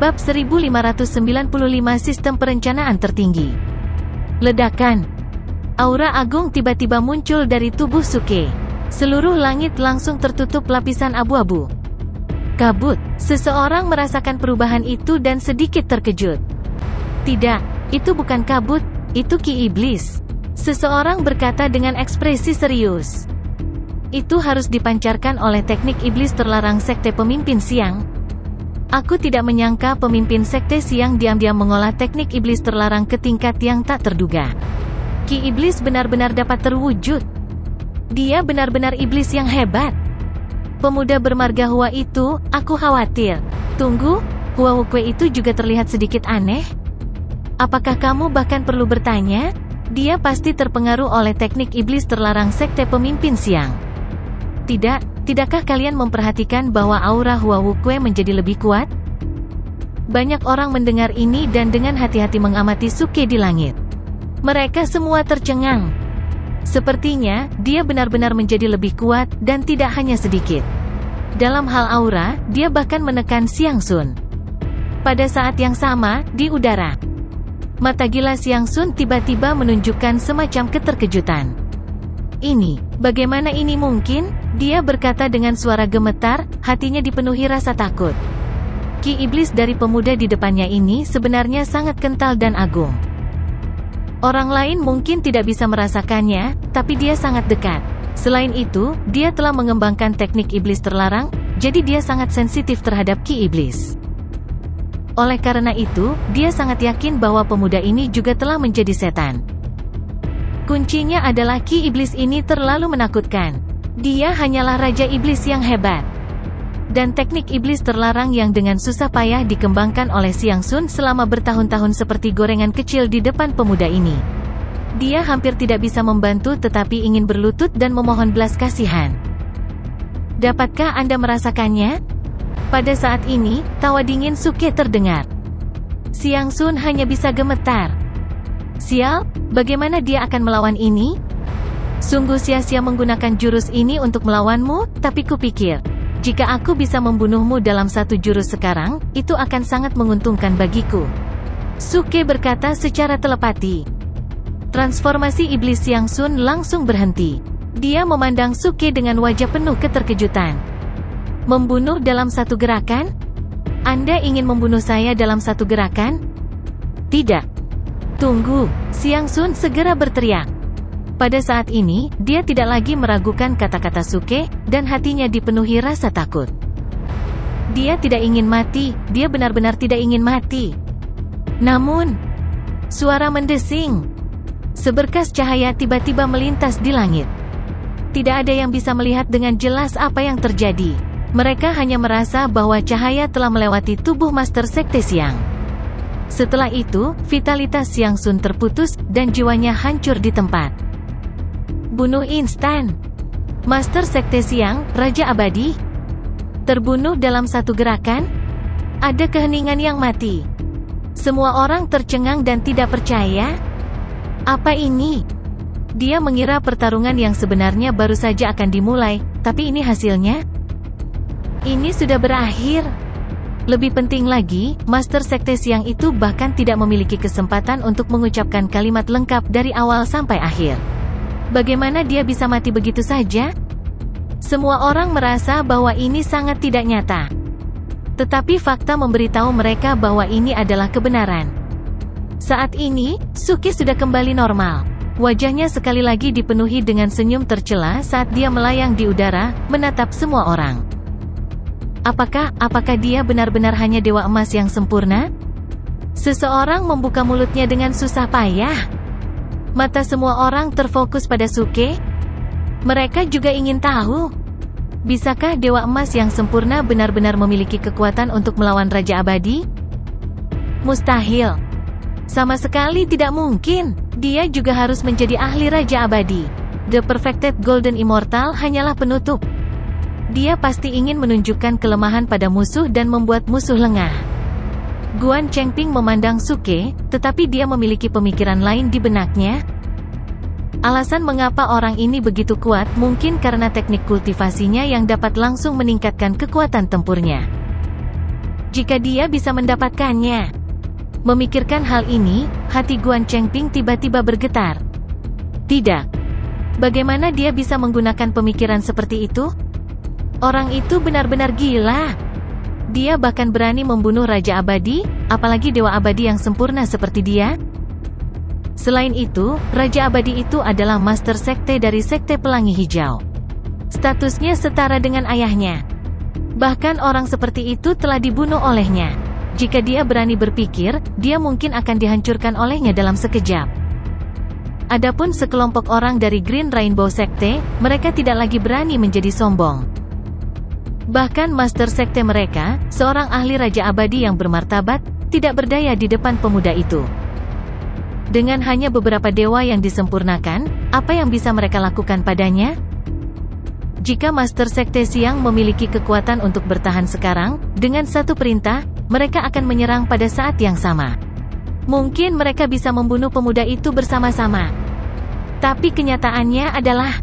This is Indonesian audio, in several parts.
Bab 1595 Sistem Perencanaan Tertinggi. Ledakan. Aura agung tiba-tiba muncul dari tubuh Suke. Seluruh langit langsung tertutup lapisan abu-abu. Kabut. Seseorang merasakan perubahan itu dan sedikit terkejut. Tidak, itu bukan kabut, itu Ki Iblis. Seseorang berkata dengan ekspresi serius. Itu harus dipancarkan oleh teknik iblis terlarang Sekte Pemimpin Siang. Aku tidak menyangka pemimpin Sekte Siang diam-diam mengolah teknik iblis terlarang ke tingkat yang tak terduga. Ki Iblis benar-benar dapat terwujud. Dia benar-benar iblis yang hebat. Pemuda bermarga Hua itu, aku khawatir. Tunggu, Hua Wukwe itu juga terlihat sedikit aneh. Apakah kamu bahkan perlu bertanya? Dia pasti terpengaruh oleh teknik iblis terlarang Sekte Pemimpin Siang. Tidakkah kalian memperhatikan bahwa aura Hua Wukwe menjadi lebih kuat? Banyak orang mendengar ini dan dengan hati-hati mengamati Suke di langit. Mereka semua tercengang. Sepertinya, dia benar-benar menjadi lebih kuat, dan tidak hanya sedikit. Dalam hal aura, dia bahkan menekan Xiang Sun. Pada saat yang sama, di udara, mata gila Xiang Sun tiba-tiba menunjukkan semacam keterkejutan. Bagaimana ini mungkin? Dia berkata dengan suara gemetar, hatinya dipenuhi rasa takut. Ki iblis dari pemuda di depannya ini sebenarnya sangat kental dan agung. Orang lain mungkin tidak bisa merasakannya, tapi dia sangat dekat. Selain itu, dia telah mengembangkan teknik iblis terlarang, jadi dia sangat sensitif terhadap Ki iblis. Oleh karena itu, dia sangat yakin bahwa pemuda ini juga telah menjadi setan. Kuncinya adalah Ki iblis ini terlalu menakutkan. Dia hanyalah Raja Iblis yang hebat. Dan teknik iblis terlarang yang dengan susah payah dikembangkan oleh Xiang Sun selama bertahun-tahun seperti gorengan kecil di depan pemuda ini. Dia hampir tidak bisa membantu tetapi ingin berlutut dan memohon belas kasihan. Dapatkah Anda merasakannya? Pada saat ini, tawa dingin Suke terdengar. Xiang Sun hanya bisa gemetar. Sial, bagaimana dia akan melawan ini? Sungguh sia-sia menggunakan jurus ini untuk melawanmu, tapi kupikir, jika aku bisa membunuhmu dalam satu jurus sekarang, itu akan sangat menguntungkan bagiku. Suke berkata secara telepati. Transformasi iblis Xiang Sun langsung berhenti. Dia memandang Suke dengan wajah penuh keterkejutan. Membunuh dalam satu gerakan? Anda ingin membunuh saya dalam satu gerakan? Tidak. Tunggu, Xiang Sun segera berteriak. Pada saat ini, dia tidak lagi meragukan kata-kata Suke, dan hatinya dipenuhi rasa takut. Dia tidak ingin mati, dia benar-benar tidak ingin mati. Namun, suara mendesing. Seberkas cahaya tiba-tiba melintas di langit. Tidak ada yang bisa melihat dengan jelas apa yang terjadi. Mereka hanya merasa bahwa cahaya telah melewati tubuh Master Sekte Siang. Setelah itu, vitalitas Xiang Sun terputus, dan jiwanya hancur di tempat. Bunuh instan. Master Sekte Siang, Raja Abadi, terbunuh dalam satu gerakan? Ada keheningan yang mati. Semua orang tercengang dan tidak percaya. Apa ini? Dia mengira pertarungan yang sebenarnya baru saja akan dimulai, tapi ini hasilnya? Ini sudah berakhir. Lebih penting lagi, Master Sekte Siang itu bahkan tidak memiliki kesempatan untuk mengucapkan kalimat lengkap dari awal sampai akhir. Bagaimana dia bisa mati begitu saja? Semua orang merasa bahwa ini sangat tidak nyata. Tetapi fakta memberitahu mereka bahwa ini adalah kebenaran. Saat ini, Suke sudah kembali normal. Wajahnya sekali lagi dipenuhi dengan senyum tercela saat dia melayang di udara, menatap semua orang. Apakah dia benar-benar hanya Dewa Emas yang sempurna? Seseorang membuka mulutnya dengan susah payah. Mata semua orang terfokus pada Suke. Mereka juga ingin tahu, bisakah Dewa Emas yang sempurna benar-benar memiliki kekuatan untuk melawan Raja Abadi? Mustahil. Sama sekali tidak mungkin. Dia juga harus menjadi ahli Raja Abadi. The Perfected Golden Immortal hanyalah penutup. Dia pasti ingin menunjukkan kelemahan pada musuh dan membuat musuh lengah. Guan Chengping memandang Suke, tetapi dia memiliki pemikiran lain di benaknya. Alasan mengapa orang ini begitu kuat mungkin karena teknik kultivasinya yang dapat langsung meningkatkan kekuatan tempurnya. Jika dia bisa mendapatkannya. Memikirkan hal ini, hati Guan Chengping tiba-tiba bergetar. Tidak. Bagaimana dia bisa menggunakan pemikiran seperti itu? Orang itu benar-benar gila. Dia bahkan berani membunuh Raja Abadi, apalagi Dewa Abadi yang sempurna seperti dia. Selain itu, Raja Abadi itu adalah Master Sekte dari Sekte Pelangi Hijau. Statusnya setara dengan ayahnya. Bahkan orang seperti itu telah dibunuh olehnya. Jika dia berani berpikir, dia mungkin akan dihancurkan olehnya dalam sekejap. Adapun sekelompok orang dari Green Rainbow Sekte, mereka tidak lagi berani menjadi sombong. Bahkan Master Sekte mereka, seorang ahli Raja Abadi yang bermartabat, tidak berdaya di depan pemuda itu. Dengan hanya beberapa dewa yang disempurnakan, apa yang bisa mereka lakukan padanya? Jika Master Sekte Siang memiliki kekuatan untuk bertahan sekarang, dengan satu perintah, mereka akan menyerang pada saat yang sama. Mungkin mereka bisa membunuh pemuda itu bersama-sama. Tapi kenyataannya adalah,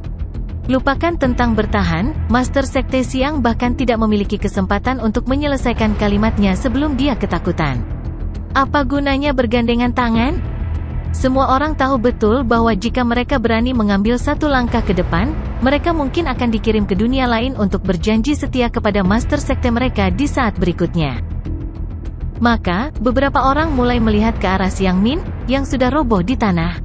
lupakan tentang bertahan, Master Sekte Siang bahkan tidak memiliki kesempatan untuk menyelesaikan kalimatnya sebelum dia ketakutan. Apa gunanya bergandengan tangan? Semua orang tahu betul bahwa jika mereka berani mengambil satu langkah ke depan, mereka mungkin akan dikirim ke dunia lain untuk berjanji setia kepada Master Sekte mereka di saat berikutnya. Maka, beberapa orang mulai melihat ke arah Xiang Min, yang sudah roboh di tanah.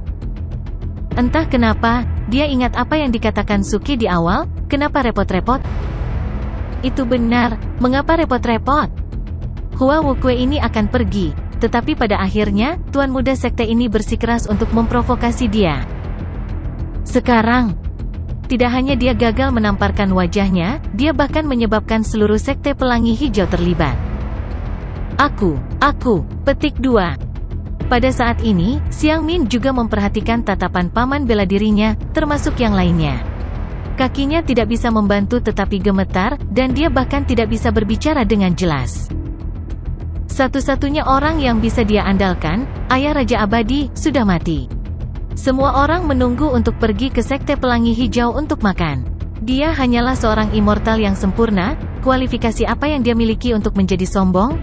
Entah kenapa, dia ingat apa yang dikatakan Suke di awal, kenapa repot-repot? Itu benar, mengapa repot-repot? Hua Wukue ini akan pergi. Tetapi pada akhirnya, Tuan Muda Sekte ini bersikeras untuk memprovokasi dia. Sekarang, tidak hanya dia gagal menamparkan wajahnya, dia bahkan menyebabkan seluruh Sekte Pelangi Hijau terlibat. Aku, petik 2. Pada saat ini, Xiang Min juga memperhatikan tatapan paman bela dirinya, termasuk yang lainnya. Kakinya tidak bisa membantu tetapi gemetar, dan dia bahkan tidak bisa berbicara dengan jelas. Satu-satunya orang yang bisa dia andalkan, ayah Raja Abadi, sudah mati. Semua orang menunggu untuk pergi ke Sekte Pelangi Hijau untuk makan. Dia hanyalah seorang immortal yang sempurna, kualifikasi apa yang dia miliki untuk menjadi sombong?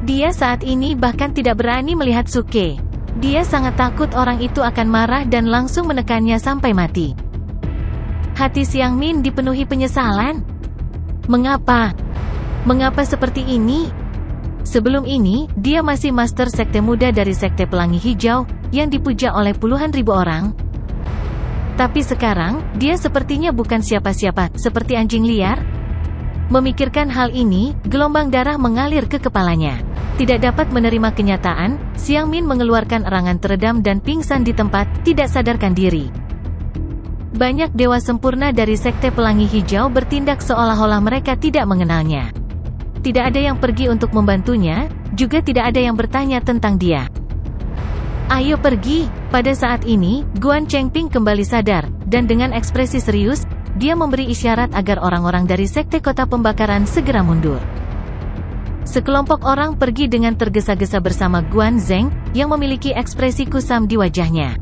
Dia saat ini bahkan tidak berani melihat Suke. Dia sangat takut orang itu akan marah dan langsung menekannya sampai mati. Hati Xiang Min dipenuhi penyesalan. Mengapa? Mengapa seperti ini? Sebelum ini, dia masih Master Sekte muda dari Sekte Pelangi Hijau, yang dipuja oleh puluhan ribu orang. Tapi sekarang, dia sepertinya bukan siapa-siapa, seperti anjing liar. Memikirkan hal ini, gelombang darah mengalir ke kepalanya. Tidak dapat menerima kenyataan, Xiang Min mengeluarkan erangan teredam dan pingsan di tempat, tidak sadarkan diri. Banyak dewa sempurna dari Sekte Pelangi Hijau bertindak seolah-olah mereka tidak mengenalnya. Tidak ada yang pergi untuk membantunya, juga tidak ada yang bertanya tentang dia. Ayo pergi. Pada saat ini, Guan Chengping kembali sadar, dan dengan ekspresi serius, dia memberi isyarat agar orang-orang dari Sekte Kota Pembakaran segera mundur. Sekelompok orang pergi dengan tergesa-gesa bersama Guan Zheng, yang memiliki ekspresi kusam di wajahnya.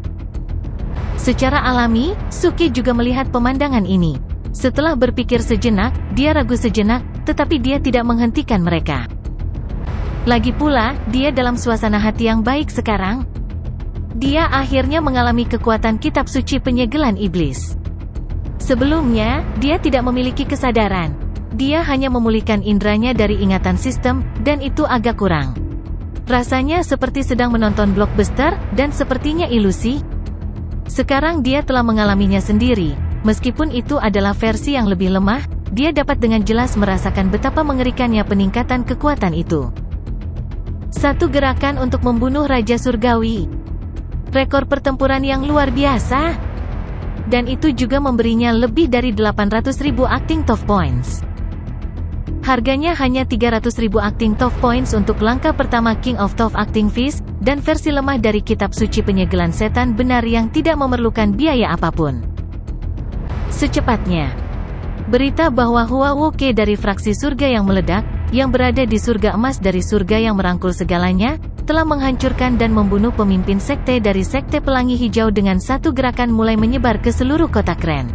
Secara alami, Suke juga melihat pemandangan ini. Setelah berpikir sejenak, dia ragu sejenak, tetapi dia tidak menghentikan mereka. Lagi pula, dia dalam suasana hati yang baik sekarang. Dia akhirnya mengalami kekuatan kitab suci penyegelan iblis. Sebelumnya, dia tidak memiliki kesadaran. Dia hanya memulihkan indranya dari ingatan sistem, dan itu agak kurang. Rasanya seperti sedang menonton blockbuster, dan sepertinya ilusi. Sekarang dia telah mengalaminya sendiri. Meskipun itu adalah versi yang lebih lemah, dia dapat dengan jelas merasakan betapa mengerikannya peningkatan kekuatan itu. Satu gerakan untuk membunuh Raja Surgawi. Rekor pertempuran yang luar biasa. Dan itu juga memberinya lebih dari 800.000 acting top points. Harganya hanya 300.000 acting top points untuk langkah pertama King of Top Acting Feast, dan versi lemah dari kitab suci penyegelan setan benar yang tidak memerlukan biaya apapun. Secepatnya, berita bahwa Hua Wukue dari fraksi surga yang meledak, yang berada di surga emas dari surga yang merangkul segalanya, telah menghancurkan dan membunuh pemimpin sekte dari Sekte Pelangi Hijau dengan satu gerakan mulai menyebar ke seluruh kota Kren.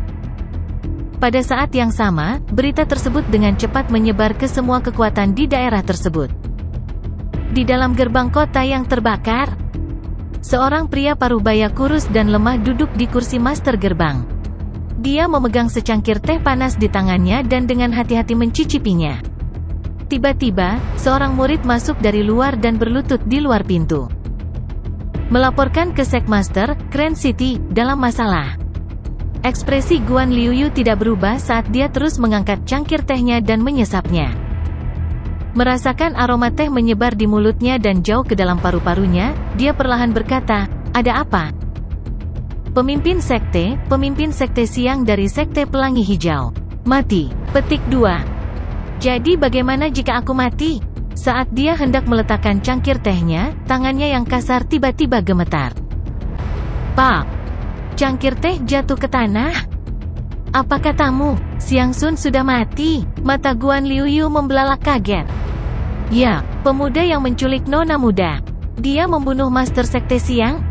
Pada saat yang sama, berita tersebut dengan cepat menyebar ke semua kekuatan di daerah tersebut. Di dalam gerbang kota yang terbakar, seorang pria parubaya kurus dan lemah duduk di kursi master gerbang. Dia memegang secangkir teh panas di tangannya dan dengan hati-hati mencicipinya. Tiba-tiba, seorang murid masuk dari luar dan berlutut di luar pintu. Melaporkan ke Sekmaster, Grand City, dalam masalah. Ekspresi Guan Liuyu tidak berubah saat dia terus mengangkat cangkir tehnya dan menyesapnya. Merasakan aroma teh menyebar di mulutnya dan jauh ke dalam paru-parunya, dia perlahan berkata, "Ada apa?" Pemimpin sekte siang dari sekte Pelangi Hijau. Mati. Petik 2. Jadi bagaimana jika aku mati? Saat dia hendak meletakkan cangkir tehnya, tangannya yang kasar tiba-tiba gemetar. Pak! Cangkir teh jatuh ke tanah. Apa katamu? Xiang Sun sudah mati. Mata Guan Liuyu membelalak kaget. Ya, pemuda yang menculik nona muda. Dia membunuh master sekte siang?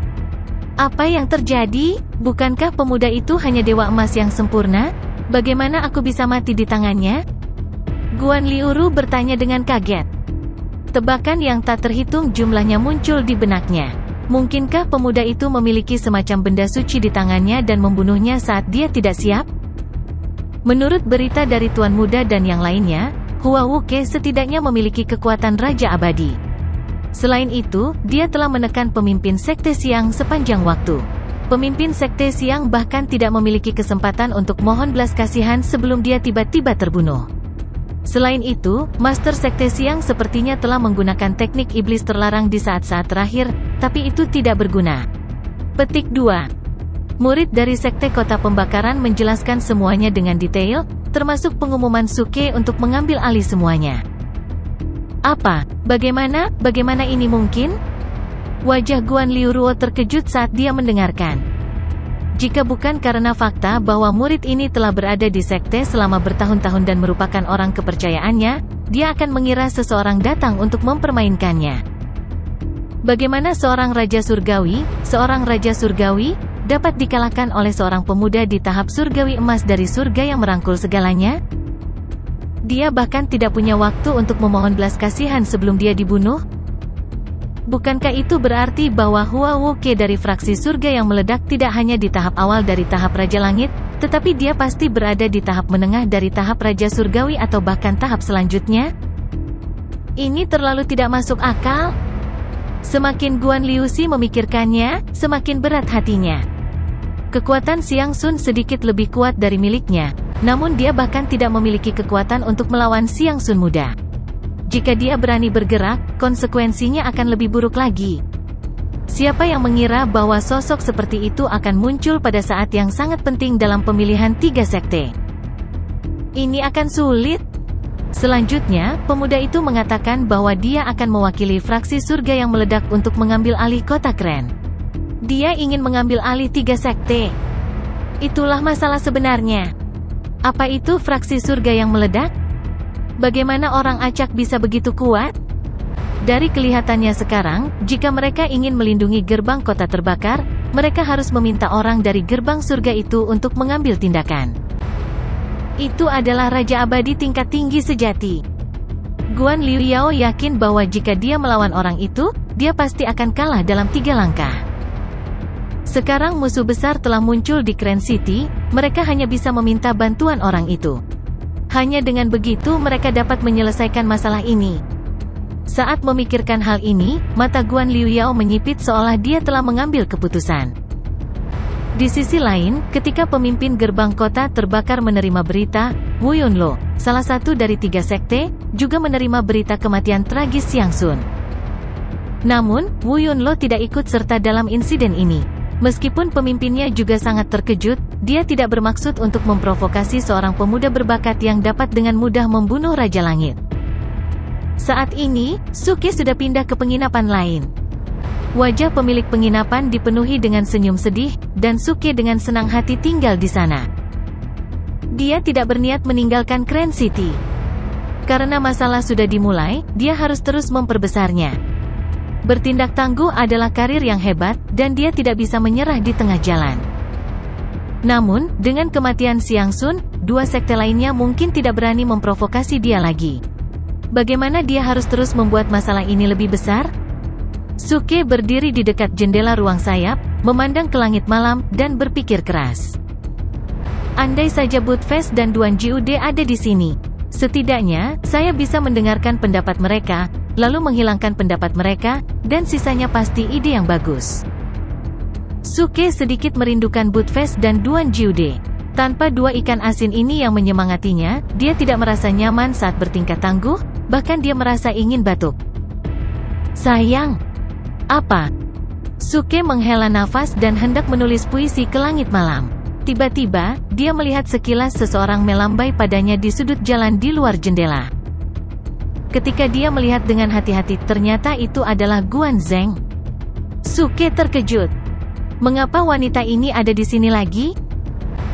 Apa yang terjadi? Bukankah pemuda itu hanya dewa emas yang sempurna? Bagaimana aku bisa mati di tangannya? Guan Liuru bertanya dengan kaget. Tebakan yang tak terhitung jumlahnya muncul di benaknya. Mungkinkah pemuda itu memiliki semacam benda suci di tangannya dan membunuhnya saat dia tidak siap? Menurut berita dari Tuan Muda dan yang lainnya, Hua Wuke setidaknya memiliki kekuatan Raja Abadi. Selain itu, dia telah menekan pemimpin Sekte Siang sepanjang waktu. Pemimpin Sekte Siang bahkan tidak memiliki kesempatan untuk mohon belas kasihan sebelum dia tiba-tiba terbunuh. Selain itu, Master Sekte Siang sepertinya telah menggunakan teknik iblis terlarang di saat-saat terakhir, tapi itu tidak berguna. Petik 2. Murid dari Sekte Kota Pembakaran menjelaskan semuanya dengan detail, termasuk pengumuman Suke untuk mengambil alih semuanya. Apa? Bagaimana ini mungkin? Wajah Guan Liuruo terkejut saat dia mendengarkan. Jika bukan karena fakta bahwa murid ini telah berada di sekte selama bertahun-tahun dan merupakan orang kepercayaannya, dia akan mengira seseorang datang untuk mempermainkannya. Bagaimana seorang raja surgawi, dapat dikalahkan oleh seorang pemuda di tahap surgawi emas dari surga yang merangkul segalanya? Dia bahkan tidak punya waktu untuk memohon belas kasihan sebelum dia dibunuh? Bukankah itu berarti bahwa Hua Wuke dari fraksi surga yang meledak tidak hanya di tahap awal dari tahap Raja Langit, tetapi dia pasti berada di tahap menengah dari tahap Raja Surgawi atau bahkan tahap selanjutnya? Ini terlalu tidak masuk akal. Semakin Guan Liuxi memikirkannya, semakin berat hatinya. Kekuatan Xiang Sun sedikit lebih kuat dari miliknya, namun dia bahkan tidak memiliki kekuatan untuk melawan Xiang Sun muda. Jika dia berani bergerak, konsekuensinya akan lebih buruk lagi. Siapa yang mengira bahwa sosok seperti itu akan muncul pada saat yang sangat penting dalam pemilihan 3 sekte? Ini akan sulit. Selanjutnya, pemuda itu mengatakan bahwa dia akan mewakili fraksi surga yang meledak untuk mengambil alih kota Kren. Dia ingin mengambil alih 3 sekte. Itulah masalah sebenarnya. Apa itu fraksi surga yang meledak? Bagaimana orang acak bisa begitu kuat? Dari kelihatannya sekarang, jika mereka ingin melindungi gerbang kota terbakar, mereka harus meminta orang dari gerbang surga itu untuk mengambil tindakan. Itu adalah Raja Abadi tingkat tinggi sejati. Guan Liuyao yakin bahwa jika dia melawan orang itu, dia pasti akan kalah dalam 3 langkah. Sekarang musuh besar telah muncul di Grand City, mereka hanya bisa meminta bantuan orang itu. Hanya dengan begitu mereka dapat menyelesaikan masalah ini. Saat memikirkan hal ini, mata Guan Liuyao menyipit seolah dia telah mengambil keputusan. Di sisi lain, ketika pemimpin gerbang kota terbakar menerima berita, Wu Yunlo, salah satu dari 3 sekte, juga menerima berita kematian tragis Xiang Sun. Namun, Wu Yunlo tidak ikut serta dalam insiden ini. Meskipun pemimpinnya juga sangat terkejut, dia tidak bermaksud untuk memprovokasi seorang pemuda berbakat yang dapat dengan mudah membunuh Raja Langit. Saat ini, Suke sudah pindah ke penginapan lain. Wajah pemilik penginapan dipenuhi dengan senyum sedih, dan Suke dengan senang hati tinggal di sana. Dia tidak berniat meninggalkan Grand City. Karena masalah sudah dimulai, dia harus terus memperbesarnya. Bertindak tangguh adalah karir yang hebat, dan dia tidak bisa menyerah di tengah jalan. Namun, dengan kematian Xiang Sun, dua sekte lainnya mungkin tidak berani memprovokasi dia lagi. Bagaimana dia harus terus membuat masalah ini lebih besar? Suke berdiri di dekat jendela ruang sayap, memandang ke langit malam, dan berpikir keras. Andai saja Budfest dan Duan Jiude ada di sini. Setidaknya, saya bisa mendengarkan pendapat mereka, lalu menghilangkan pendapat mereka, dan sisanya pasti ide yang bagus. Suke sedikit merindukan Budfest dan Duan Jiude. Tanpa dua ikan asin ini yang menyemangatinya, dia tidak merasa nyaman saat bertingkah tangguh, bahkan dia merasa ingin batuk. Sayang. Apa? Suke menghela nafas dan hendak menulis puisi ke langit malam. Tiba-tiba, dia melihat sekilas seseorang melambai padanya di sudut jalan di luar jendela. Ketika dia melihat dengan hati-hati, ternyata itu adalah Guan Zeng. Suke terkejut. Mengapa wanita ini ada di sini lagi?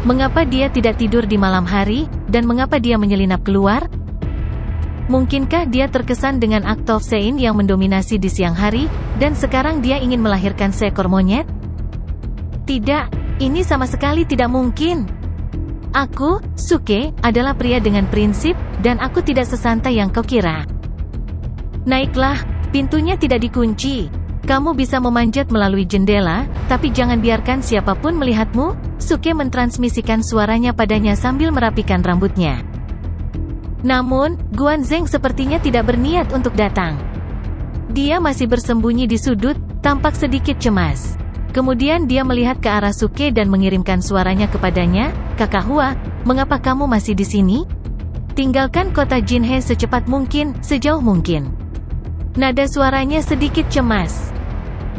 Mengapa dia tidak tidur di malam hari, dan mengapa dia menyelinap keluar? Mungkinkah dia terkesan dengan Aktofsein yang mendominasi di siang hari, dan sekarang dia ingin melahirkan seekor monyet? Tidak. Ini sama sekali tidak mungkin. Aku, Suke, adalah pria dengan prinsip, dan aku tidak sesantai yang kau kira. Naiklah, pintunya tidak dikunci. Kamu bisa memanjat melalui jendela, tapi jangan biarkan siapapun melihatmu. Suke mentransmisikan suaranya padanya sambil merapikan rambutnya. Namun, Guan Zeng sepertinya tidak berniat untuk datang. Dia masih bersembunyi di sudut, tampak sedikit cemas. Kemudian dia melihat ke arah Suke dan mengirimkan suaranya kepadanya, "Kakak Hua, mengapa kamu masih di sini? Tinggalkan kota Jinhe secepat mungkin, sejauh mungkin." Nada suaranya sedikit cemas.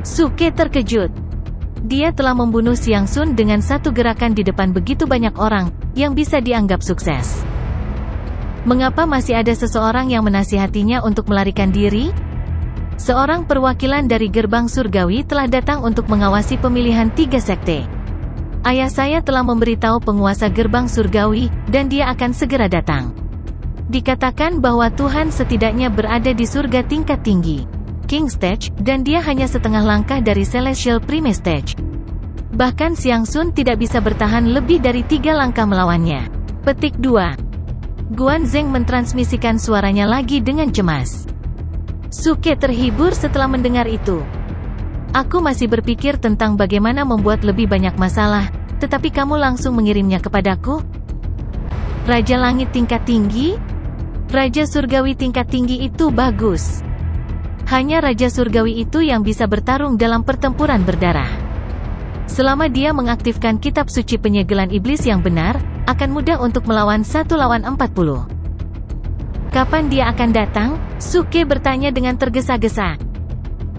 Suke terkejut. Dia telah membunuh Xiang Sun dengan satu gerakan di depan begitu banyak orang, yang bisa dianggap sukses. Mengapa masih ada seseorang yang menasihatinya untuk melarikan diri? Seorang perwakilan dari gerbang surgawi telah datang untuk mengawasi pemilihan 3 sekte. Ayah saya telah memberitahu penguasa gerbang surgawi, dan dia akan segera datang. Dikatakan bahwa Tuhan setidaknya berada di surga tingkat tinggi, King Stage, dan dia hanya setengah langkah dari Celestial Prime Stage. Bahkan Xiang Sun tidak bisa bertahan lebih dari 3 langkah melawannya. Petik 2. Guan Zeng mentransmisikan suaranya lagi dengan cemas. Suke terhibur setelah mendengar itu. Aku masih berpikir tentang bagaimana membuat lebih banyak masalah, tetapi kamu langsung mengirimnya kepadaku? Raja Langit tingkat tinggi? Raja Surgawi tingkat tinggi itu bagus. Hanya Raja Surgawi itu yang bisa bertarung dalam pertempuran berdarah. Selama dia mengaktifkan kitab suci penyegelan iblis yang benar, akan mudah untuk melawan 1 lawan 40. Kapan dia akan datang? Suke bertanya dengan tergesa-gesa.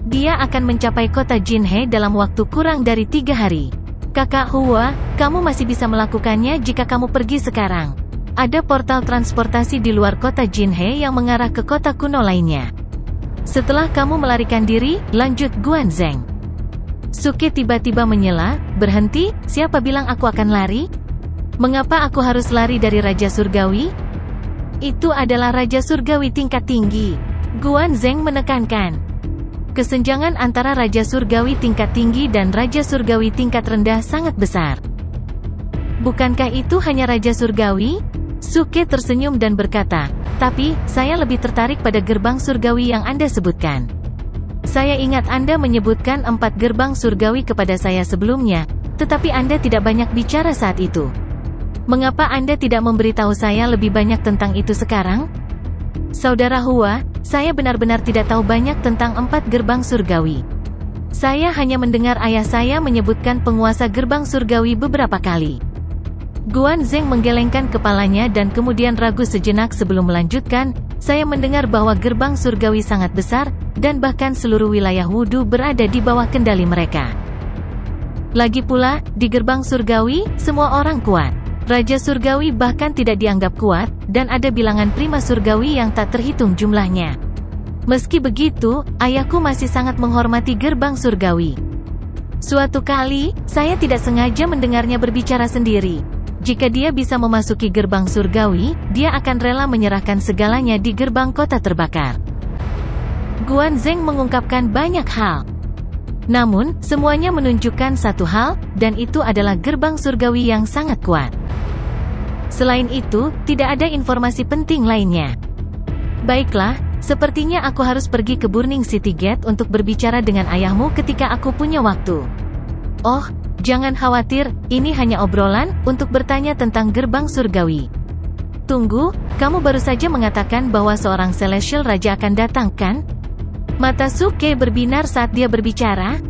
Dia akan mencapai kota Jinhe dalam waktu kurang dari 3 hari. Kakak Hua, kamu masih bisa melakukannya jika kamu pergi sekarang. Ada portal transportasi di luar kota Jinhe yang mengarah ke kota kuno lainnya. Setelah kamu melarikan diri, lanjut Guan Zeng. Suke tiba-tiba menyela, berhenti, siapa bilang aku akan lari? Mengapa aku harus lari dari Raja Surgawi? Itu adalah Raja Surgawi tingkat tinggi. Guan Zeng menekankan. Kesenjangan antara Raja Surgawi tingkat tinggi dan Raja Surgawi tingkat rendah sangat besar. Bukankah itu hanya Raja Surgawi? Suke tersenyum dan berkata, tapi, saya lebih tertarik pada gerbang surgawi yang Anda sebutkan. Saya ingat Anda menyebutkan 4 gerbang surgawi kepada saya sebelumnya, tetapi Anda tidak banyak bicara saat itu. Mengapa Anda tidak memberitahu saya lebih banyak tentang itu sekarang? Saudara Hua, saya benar-benar tidak tahu banyak tentang 4 gerbang surgawi. Saya hanya mendengar ayah saya menyebutkan penguasa gerbang surgawi beberapa kali. Guan Zeng menggelengkan kepalanya dan kemudian ragu sejenak sebelum melanjutkan, saya mendengar bahwa gerbang surgawi sangat besar, dan bahkan seluruh wilayah Wudu berada di bawah kendali mereka. Lagi pula, di gerbang surgawi, semua orang kuat. Raja Surgawi bahkan tidak dianggap kuat, dan ada bilangan prima surgawi yang tak terhitung jumlahnya. Meski begitu, ayahku masih sangat menghormati gerbang surgawi. Suatu kali, saya tidak sengaja mendengarnya berbicara sendiri. Jika dia bisa memasuki gerbang surgawi, dia akan rela menyerahkan segalanya di gerbang kota terbakar. Guan Zeng mengungkapkan banyak hal. Namun, semuanya menunjukkan satu hal, dan itu adalah gerbang surgawi yang sangat kuat. Selain itu, tidak ada informasi penting lainnya. Baiklah, sepertinya aku harus pergi ke Burning City Gate untuk berbicara dengan ayahmu ketika aku punya waktu. Oh, jangan khawatir, ini hanya obrolan untuk bertanya tentang gerbang surgawi. Tunggu, kamu baru saja mengatakan bahwa seorang Celestial Raja akan datang, kan? Mata Suke berbinar saat dia berbicara.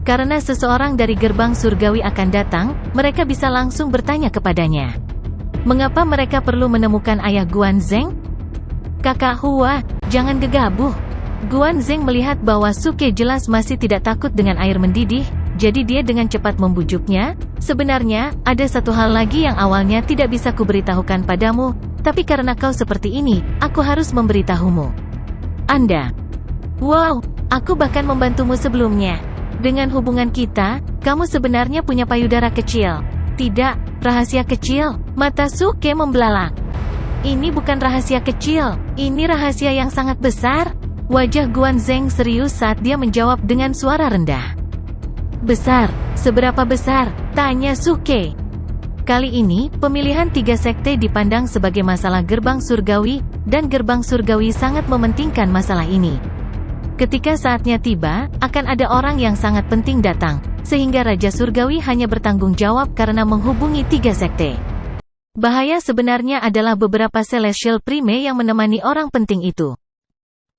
Karena seseorang dari gerbang surgawi akan datang, mereka bisa langsung bertanya kepadanya. Mengapa mereka perlu menemukan ayah Guan Zeng? Kakak Hua, jangan gegabah. Guan Zeng melihat bahwa Suke jelas masih tidak takut dengan air mendidih, jadi dia dengan cepat membujuknya. Sebenarnya, ada satu hal lagi yang awalnya tidak bisa kuberitahukan padamu, tapi karena kau seperti ini, aku harus memberitahumu. Anda. Wow, aku bahkan membantumu sebelumnya. Dengan hubungan kita, kamu sebenarnya punya payudara kecil. Tidak, rahasia kecil. Mata Suke membelalak. Ini bukan rahasia kecil, ini rahasia yang sangat besar. Wajah Guan Zeng serius saat dia menjawab dengan suara rendah. Besar? Seberapa besar? Tanya Suke. Kali ini, pemilihan 3 sekte dipandang sebagai masalah gerbang surgawi, dan gerbang surgawi sangat mementingkan masalah ini. Ketika saatnya tiba, akan ada orang yang sangat penting datang, sehingga Raja Surgawi hanya bertanggung jawab karena menghubungi 3 sekte. Bahaya sebenarnya adalah beberapa Celestial Prime yang menemani orang penting itu.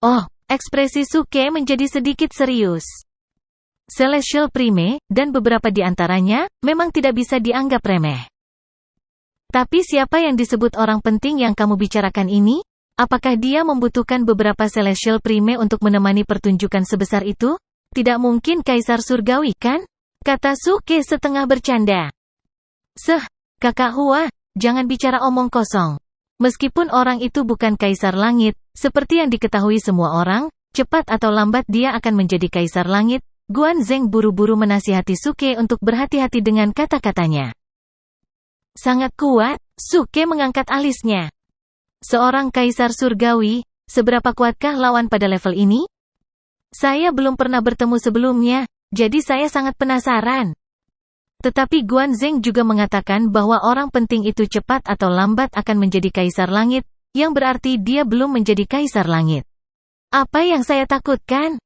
Oh, ekspresi Suke menjadi sedikit serius. Celestial Prime, dan beberapa di antaranya, memang tidak bisa dianggap remeh. Tapi siapa yang disebut orang penting yang kamu bicarakan ini? Apakah dia membutuhkan beberapa Celestial Prime untuk menemani pertunjukan sebesar itu? Tidak mungkin Kaisar Surgawi, kan? Kata Suke setengah bercanda. Kakak Hua, jangan bicara omong kosong. Meskipun orang itu bukan Kaisar Langit, seperti yang diketahui semua orang, cepat atau lambat dia akan menjadi Kaisar Langit. Guan Zeng buru-buru menasihati Suke untuk berhati-hati dengan kata-katanya. Sangat kuat, Suke mengangkat alisnya. Seorang Kaisar Surgawi, seberapa kuatkah lawan pada level ini? Saya belum pernah bertemu sebelumnya, jadi saya sangat penasaran. Tetapi Guan Zeng juga mengatakan bahwa orang penting itu cepat atau lambat akan menjadi Kaisar Langit, yang berarti dia belum menjadi Kaisar Langit. Apa yang saya takutkan?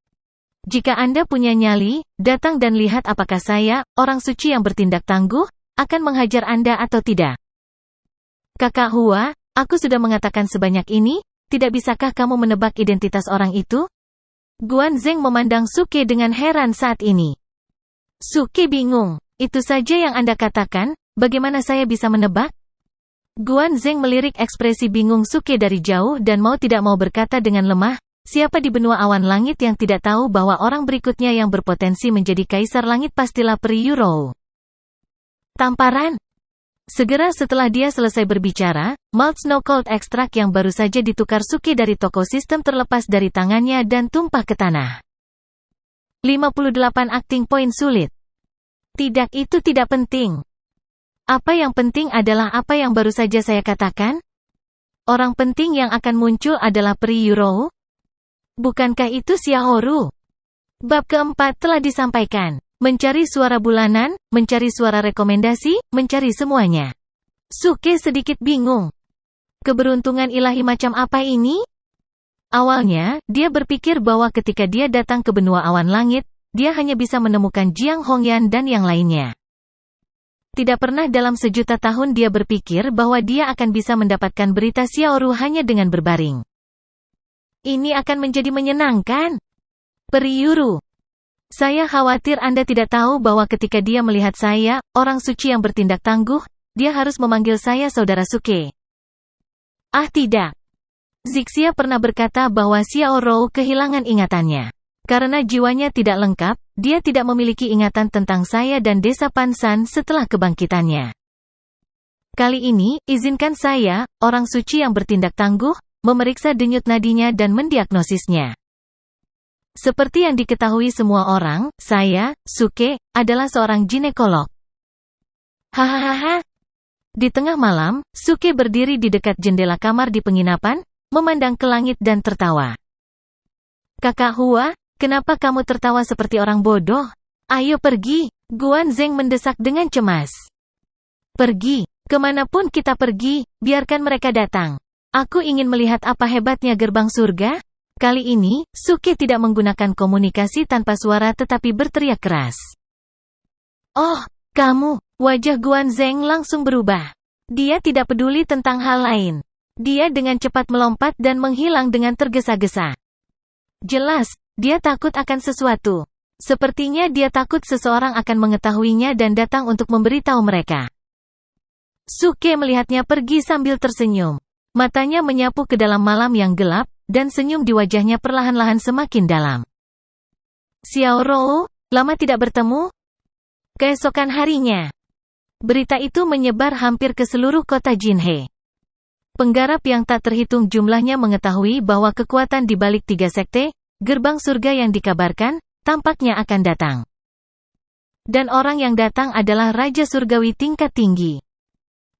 Jika Anda punya nyali, datang dan lihat apakah saya, orang suci yang bertindak tangguh, akan menghajar Anda atau tidak. Kakak Hua, aku sudah mengatakan sebanyak ini, tidak bisakah kamu menebak identitas orang itu? Guan Zeng memandang Suke dengan heran saat ini. Suke bingung. Itu saja yang Anda katakan, bagaimana saya bisa menebak? Guan Zeng melirik ekspresi bingung Suke dari jauh dan mau tidak mau berkata dengan lemah, siapa di benua awan langit yang tidak tahu bahwa orang berikutnya yang berpotensi menjadi Kaisar Langit pastilah Peri Yurou. Tamparan. Segera setelah dia selesai berbicara, Malt Snow Cold Extract yang baru saja ditukar Suke dari toko sistem terlepas dari tangannya dan tumpah ke tanah. 58 acting point sulit. Tidak, itu tidak penting. Apa yang penting adalah apa yang baru saja saya katakan? Orang penting yang akan muncul adalah Peri Yurou? Bukankah itu Xiaoru? Bab keempat telah disampaikan. Mencari suara bulanan, mencari suara rekomendasi, mencari semuanya. Suke sedikit bingung. Keberuntungan ilahi macam apa ini? Awalnya, dia berpikir bahwa ketika dia datang ke benua awan langit, dia hanya bisa menemukan Jiang Hongyan dan yang lainnya. Tidak pernah dalam sejuta tahun dia berpikir bahwa dia akan bisa mendapatkan berita Xiaoru hanya dengan berbaring. Ini akan menjadi menyenangkan. Peri Yuru. Saya khawatir Anda tidak tahu bahwa ketika dia melihat saya, orang suci yang bertindak tangguh, dia harus memanggil saya Saudara Suke. Ah tidak. Zixia pernah berkata bahwa Xiaoru kehilangan ingatannya. Karena jiwanya tidak lengkap, dia tidak memiliki ingatan tentang saya dan desa Pansan setelah kebangkitannya. Kali ini, izinkan saya, orang suci yang bertindak tangguh, memeriksa denyut nadinya dan mendiagnosisnya. Seperti yang diketahui semua orang, saya, Suke, adalah seorang ginekolog. Hahaha. Di tengah malam, Suke berdiri di dekat jendela kamar di penginapan, memandang ke langit dan tertawa. Kakak Hua, kenapa kamu tertawa seperti orang bodoh? Ayo pergi, Guan Zeng mendesak dengan cemas. Pergi, Kemanapun kita pergi, biarkan mereka datang. Aku ingin melihat apa hebatnya gerbang surga. Kali ini, Suke tidak menggunakan komunikasi tanpa suara tetapi berteriak keras. Oh, kamu! Wajah Guanzheng langsung berubah. Dia tidak peduli tentang hal lain. Dia dengan cepat melompat dan menghilang dengan tergesa-gesa. Jelas, dia takut akan sesuatu. Sepertinya dia takut seseorang akan mengetahuinya dan datang untuk memberitahu mereka. Suke melihatnya pergi sambil tersenyum. Matanya menyapu ke dalam malam yang gelap, dan senyum di wajahnya perlahan-lahan semakin dalam. Xiao Rou, lama tidak bertemu? Keesokan harinya, berita itu menyebar hampir ke seluruh kota Jinhe. Penggarap yang tak terhitung jumlahnya mengetahui bahwa kekuatan di balik 3 sekte, gerbang surga yang dikabarkan, tampaknya akan datang. Dan orang yang datang adalah Raja Surgawi tingkat tinggi.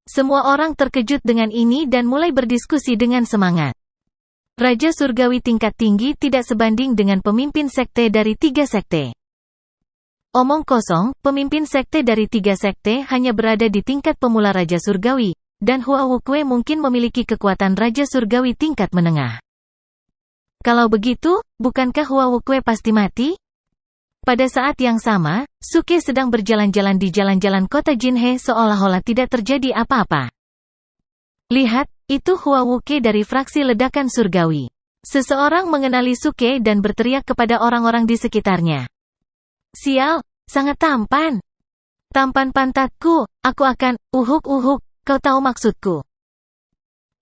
Semua orang terkejut dengan ini dan mulai berdiskusi dengan semangat. Raja Surgawi tingkat tinggi tidak sebanding dengan pemimpin sekte dari 3 sekte. Omong kosong, pemimpin sekte dari 3 sekte hanya berada di tingkat pemula Raja Surgawi, dan Hua Wukwe mungkin memiliki kekuatan Raja Surgawi tingkat menengah. Kalau begitu, bukankah Hua Wukwe pasti mati? Pada saat yang sama, Suke sedang berjalan-jalan di jalan-jalan kota Jinhe seolah-olah tidak terjadi apa-apa. Lihat, itu Hua Wukwe dari fraksi ledakan surgawi. Seseorang mengenali Suke dan berteriak kepada orang-orang di sekitarnya. Sial, sangat tampan. Tampan pantatku, aku akan, uhuk, kau tahu maksudku.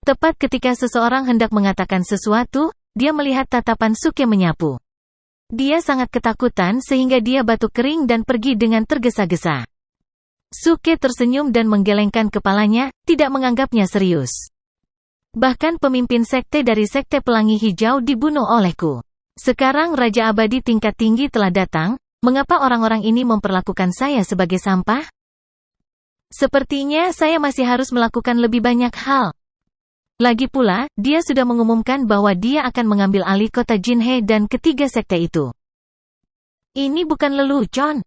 Tepat ketika seseorang hendak mengatakan sesuatu, dia melihat tatapan Suke menyapu. Dia sangat ketakutan sehingga dia batuk kering dan pergi dengan tergesa-gesa. Suke tersenyum dan menggelengkan kepalanya, tidak menganggapnya serius. Bahkan pemimpin sekte dari sekte Pelangi Hijau dibunuh olehku. Sekarang Raja Abadi tingkat tinggi telah datang, mengapa orang-orang ini memperlakukan saya sebagai sampah? Sepertinya saya masih harus melakukan lebih banyak hal. Lagi pula, dia sudah mengumumkan bahwa dia akan mengambil alih kota Jinhe dan ketiga sekte itu. Ini bukan lelucon.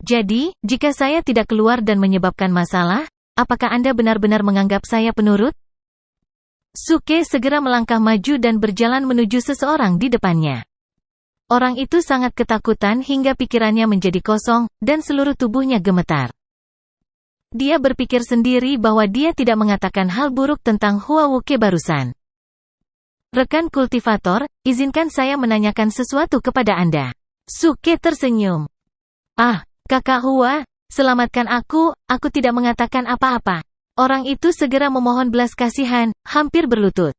Jadi, jika saya tidak keluar dan menyebabkan masalah, apakah Anda benar-benar menganggap saya penurut? Suke segera melangkah maju dan berjalan menuju seseorang di depannya. Orang itu sangat ketakutan hingga pikirannya menjadi kosong, dan seluruh tubuhnya gemetar. Dia berpikir sendiri bahwa dia tidak mengatakan hal buruk tentang Hua Wukwe barusan. Rekan kultivator, izinkan saya menanyakan sesuatu kepada Anda. Suke tersenyum. Ah, Kakak Hua, selamatkan aku tidak mengatakan apa-apa. Orang itu segera memohon belas kasihan, hampir berlutut.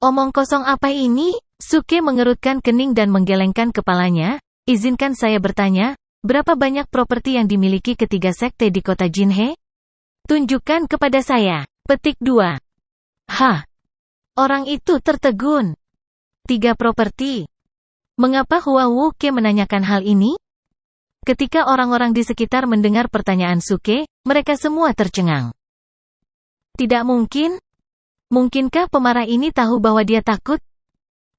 Omong kosong apa ini? Suke mengerutkan kening dan menggelengkan kepalanya. Izinkan saya bertanya, berapa banyak properti yang dimiliki ketiga sekte di kota Jinhe? Tunjukkan kepada saya. Petik 2. Hah? Orang itu tertegun. 3 properti. Mengapa Hua Wukwe menanyakan hal ini? Ketika orang-orang di sekitar mendengar pertanyaan Suke, mereka semua tercengang. Tidak mungkin. Mungkinkah pemarah ini tahu bahwa dia takut?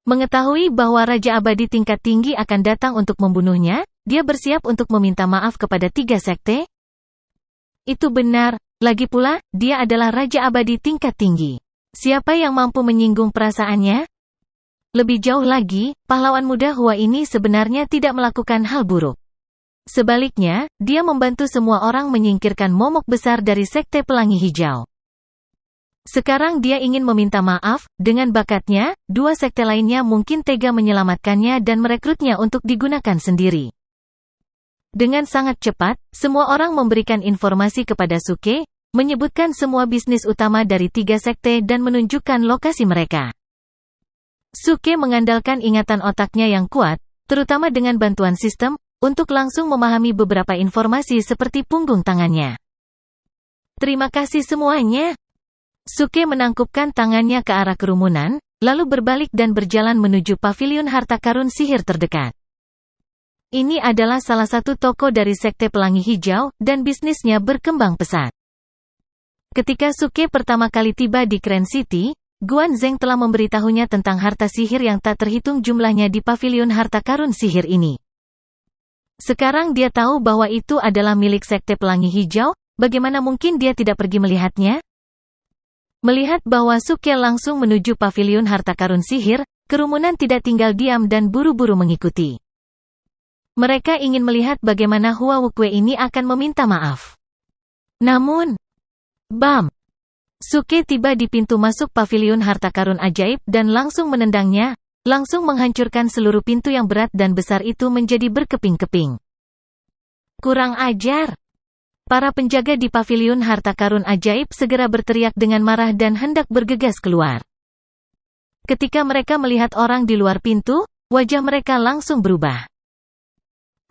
Mengetahui bahwa Raja Abadi tingkat tinggi akan datang untuk membunuhnya, dia bersiap untuk meminta maaf kepada 3 sekte? Itu benar, lagi pula, dia adalah Raja Abadi tingkat tinggi. Siapa yang mampu menyinggung perasaannya? Lebih jauh lagi, pahlawan muda Hua ini sebenarnya tidak melakukan hal buruk. Sebaliknya, dia membantu semua orang menyingkirkan momok besar dari sekte Pelangi Hijau. Sekarang dia ingin meminta maaf, dengan bakatnya, 2 sekte lainnya mungkin tega menyelamatkannya dan merekrutnya untuk digunakan sendiri. Dengan sangat cepat, semua orang memberikan informasi kepada Suke, menyebutkan semua bisnis utama dari 3 sekte dan menunjukkan lokasi mereka. Suke mengandalkan ingatan otaknya yang kuat, terutama dengan bantuan sistem, untuk langsung memahami beberapa informasi seperti punggung tangannya. Terima kasih semuanya. Suke menangkupkan tangannya ke arah kerumunan, lalu berbalik dan berjalan menuju paviliun harta karun sihir terdekat. Ini adalah salah satu toko dari sekte Pelangi Hijau, dan bisnisnya berkembang pesat. Ketika Suke pertama kali tiba di Grand City, Guanzheng telah memberitahunya tentang harta sihir yang tak terhitung jumlahnya di paviliun harta karun sihir ini. Sekarang dia tahu bahwa itu adalah milik sekte Pelangi Hijau, bagaimana mungkin dia tidak pergi melihatnya? Melihat bahwa Suke langsung menuju paviliun harta karun sihir, kerumunan tidak tinggal diam dan buru-buru mengikuti. Mereka ingin melihat bagaimana Hua Wukwe ini akan meminta maaf. Namun, bam! Suke tiba di pintu masuk paviliun harta karun ajaib dan langsung menendangnya, langsung menghancurkan seluruh pintu yang berat dan besar itu menjadi berkeping-keping. Kurang ajar! Para penjaga di paviliun harta karun ajaib segera berteriak dengan marah dan hendak bergegas keluar. Ketika mereka melihat orang di luar pintu, wajah mereka langsung berubah.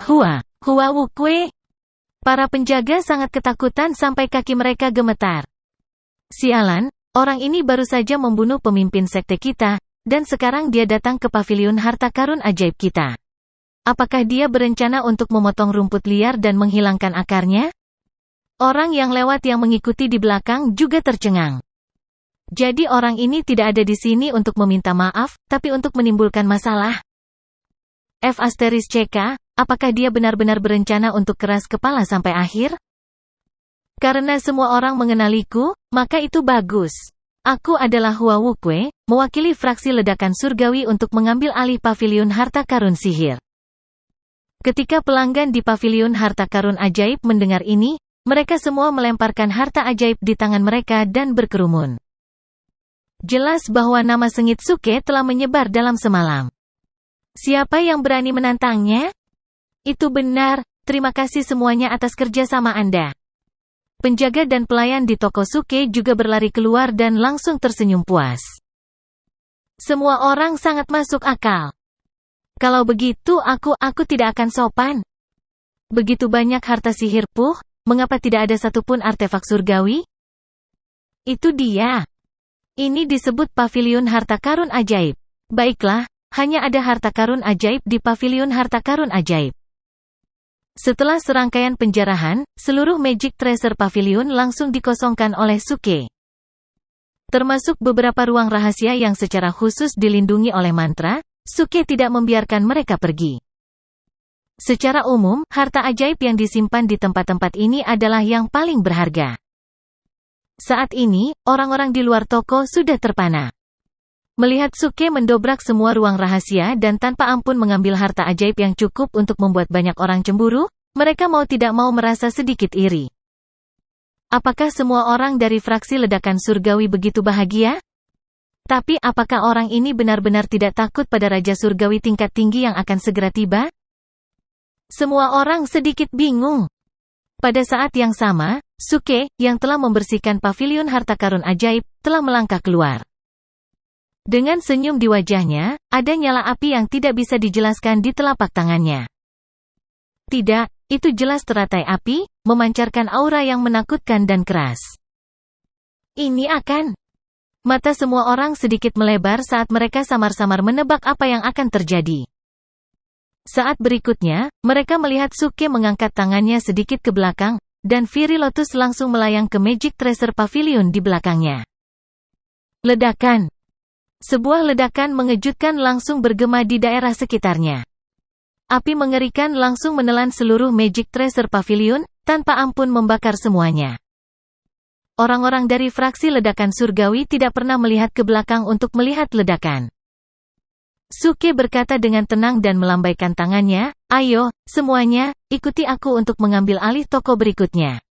Hua Wukwe! Para penjaga sangat ketakutan sampai kaki mereka gemetar. Sialan, orang ini baru saja membunuh pemimpin sekte kita, dan sekarang dia datang ke paviliun harta karun ajaib kita. Apakah dia berencana untuk memotong rumput liar dan menghilangkan akarnya? Orang yang lewat yang mengikuti di belakang juga tercengang. Jadi orang ini tidak ada di sini untuk meminta maaf, tapi untuk menimbulkan masalah. F*CK, apakah dia benar-benar berencana untuk keras kepala sampai akhir? Karena semua orang mengenaliku, maka itu bagus. Aku adalah Hua Wukwe, mewakili fraksi ledakan surgawi untuk mengambil alih paviliun harta karun sihir. Ketika pelanggan di paviliun harta karun ajaib mendengar ini, mereka semua melemparkan harta ajaib di tangan mereka dan berkerumun. Jelas bahwa nama sengit Suke telah menyebar dalam semalam. Siapa yang berani menantangnya? Itu benar, terima kasih semuanya atas kerjasama Anda. Penjaga dan pelayan di toko Suke juga berlari keluar dan langsung tersenyum puas. Semua orang sangat masuk akal. Kalau begitu aku tidak akan sopan. Begitu banyak harta sihir Puh, mengapa tidak ada satupun artefak surgawi? Itu dia. Ini disebut paviliun harta karun ajaib. Baiklah, hanya ada harta karun ajaib di paviliun harta karun ajaib. Setelah serangkaian penjarahan, seluruh Magic Treasure Pavilion langsung dikosongkan oleh Suke. Termasuk beberapa ruang rahasia yang secara khusus dilindungi oleh mantra, Suke tidak membiarkan mereka pergi. Secara umum, harta ajaib yang disimpan di tempat-tempat ini adalah yang paling berharga. Saat ini, orang-orang di luar toko sudah terpana. Melihat Suke mendobrak semua ruang rahasia dan tanpa ampun mengambil harta ajaib yang cukup untuk membuat banyak orang cemburu, mereka mau tidak mau merasa sedikit iri. Apakah semua orang dari fraksi ledakan surgawi begitu bahagia? Tapi apakah orang ini benar-benar tidak takut pada Raja Surgawi tingkat tinggi yang akan segera tiba? Semua orang sedikit bingung. Pada saat yang sama, Suke, yang telah membersihkan paviliun harta karun ajaib, telah melangkah keluar. Dengan senyum di wajahnya, ada nyala api yang tidak bisa dijelaskan di telapak tangannya. Tidak, itu jelas teratai api, memancarkan aura yang menakutkan dan keras. Ini akan... Mata semua orang sedikit melebar saat mereka samar-samar menebak apa yang akan terjadi. Saat berikutnya, mereka melihat Suke mengangkat tangannya sedikit ke belakang, dan Fairy Lotus langsung melayang ke Magic Treasure Pavilion di belakangnya. Ledakan. Sebuah ledakan mengejutkan langsung bergema di daerah sekitarnya. Api mengerikan langsung menelan seluruh Magic Treasure Pavilion, tanpa ampun membakar semuanya. Orang-orang dari fraksi ledakan surgawi tidak pernah melihat ke belakang untuk melihat ledakan. Suke berkata dengan tenang dan melambaikan tangannya, "Ayo, semuanya, ikuti aku untuk mengambil alih toko berikutnya."